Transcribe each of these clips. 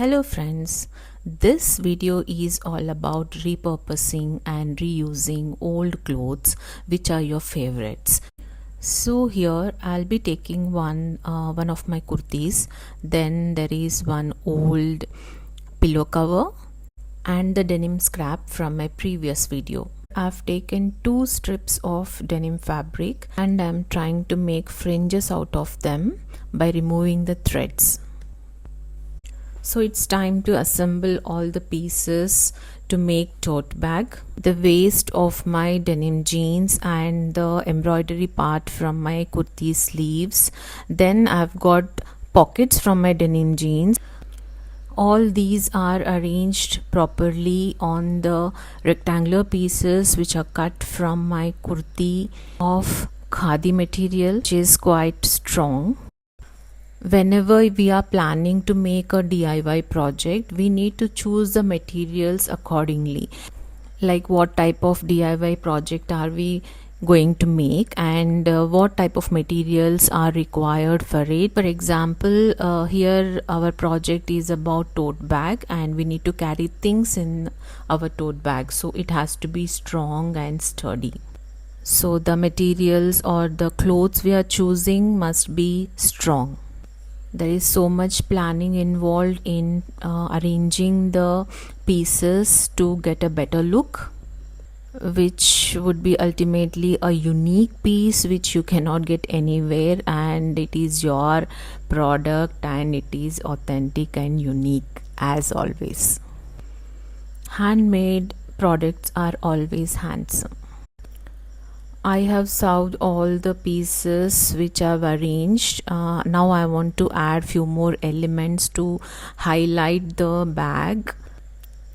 Hello friends, this video is all about repurposing and reusing old clothes which are your favorites. So here I'll be taking one of my kurtis, then there is one old pillow cover and the denim scrap from my previous video. I've taken 2 strips of denim fabric and I'm trying to make fringes out of them by removing the threads. So it's time to assemble all the pieces to make tote bag. The waist of my denim jeans and the embroidery part from my kurti sleeves. Then I've got pockets from my denim jeans. All these are arranged properly on the rectangular pieces which are cut from my kurti of khadi material, which is quite strong. Whenever we are planning to make a DIY project, we need to choose the materials accordingly. Like what type of DIY project are we going to make and what type of materials are required for it. For example, here our project is about tote bag and we need to carry things in our tote bag. So it has to be strong and sturdy. So the materials or the clothes we are choosing must be strong. There is so much planning involved in arranging the pieces to get a better look, which would be ultimately a unique piece which you cannot get anywhere, and it is your product and it is authentic and unique as always. Handmade products are always handsome. I have served all the pieces which I've arranged. Now I want to add few more elements to highlight the bag.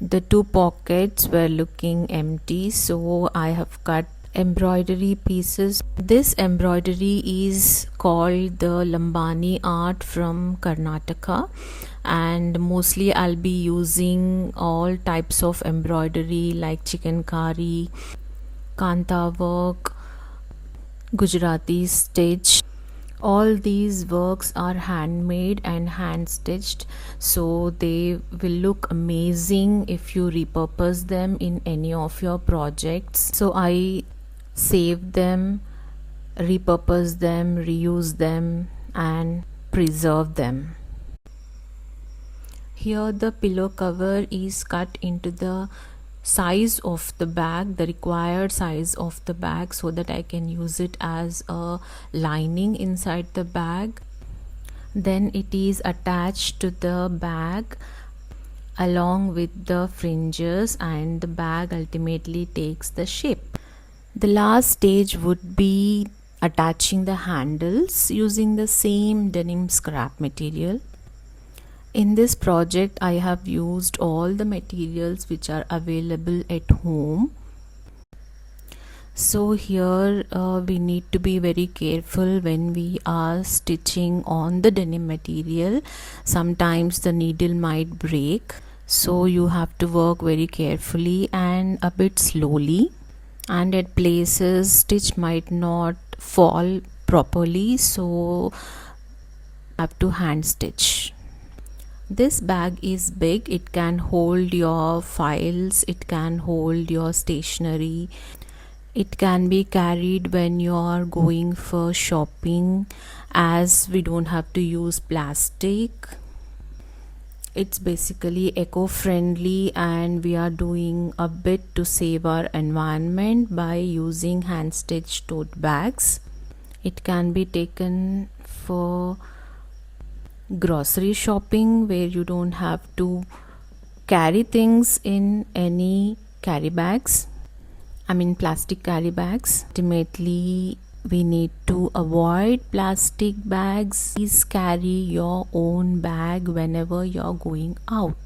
The 2 pockets were looking empty, so I have cut embroidery pieces. This embroidery is called the Lambani art from Karnataka, and mostly I'll be using all types of embroidery like chikankari, kanta work, Gujarati stitch. All these works are handmade and hand stitched, so they will look amazing if you repurpose them in any of your projects. So I save them, repurpose them, reuse them and preserve them. Here the pillow cover is cut into the size of the bag, the required size of the bag, so that I can use it as a lining inside the bag. Then it is attached to the bag along with the fringes and the bag ultimately takes the shape. The last stage would be attaching the handles using the same denim scrap material. In this project, I have used all the materials which are available at home. So here we need to be very careful when we are stitching on the denim material. Sometimes the needle might break, so you have to work very carefully and a bit slowly. And at places, stitch might not fall properly, so have to hand stitch. This bag is big. It can hold your files, it can hold your stationery, it can be carried when you are going for shopping, as we don't have to use plastic. It's basically eco-friendly and we are doing a bit to save our environment by using hand stitched tote bags. It can be taken for grocery shopping where you don't have to carry things in any carry bags, plastic carry bags. Ultimately, we need to avoid plastic bags. Please carry your own bag whenever you're going out.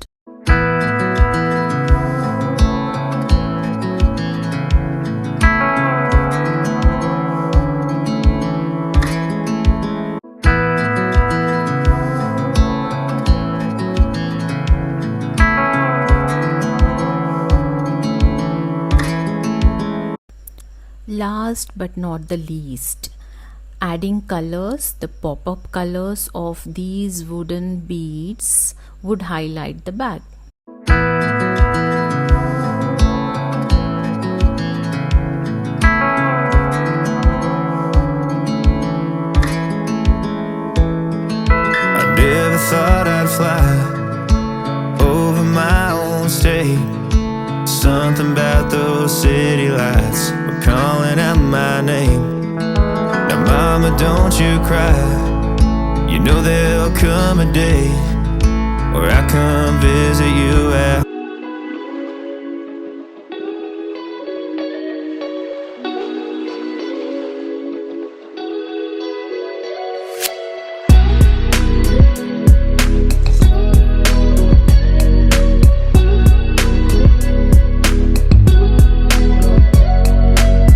Last but not the least, Adding colors, the pop-up colors of these wooden beads would highlight the bag. I never thought I'd fly over my own state. Something about those city lights were calling out my name. Now mama, don't you cry. You know there'll come a day where I come visit you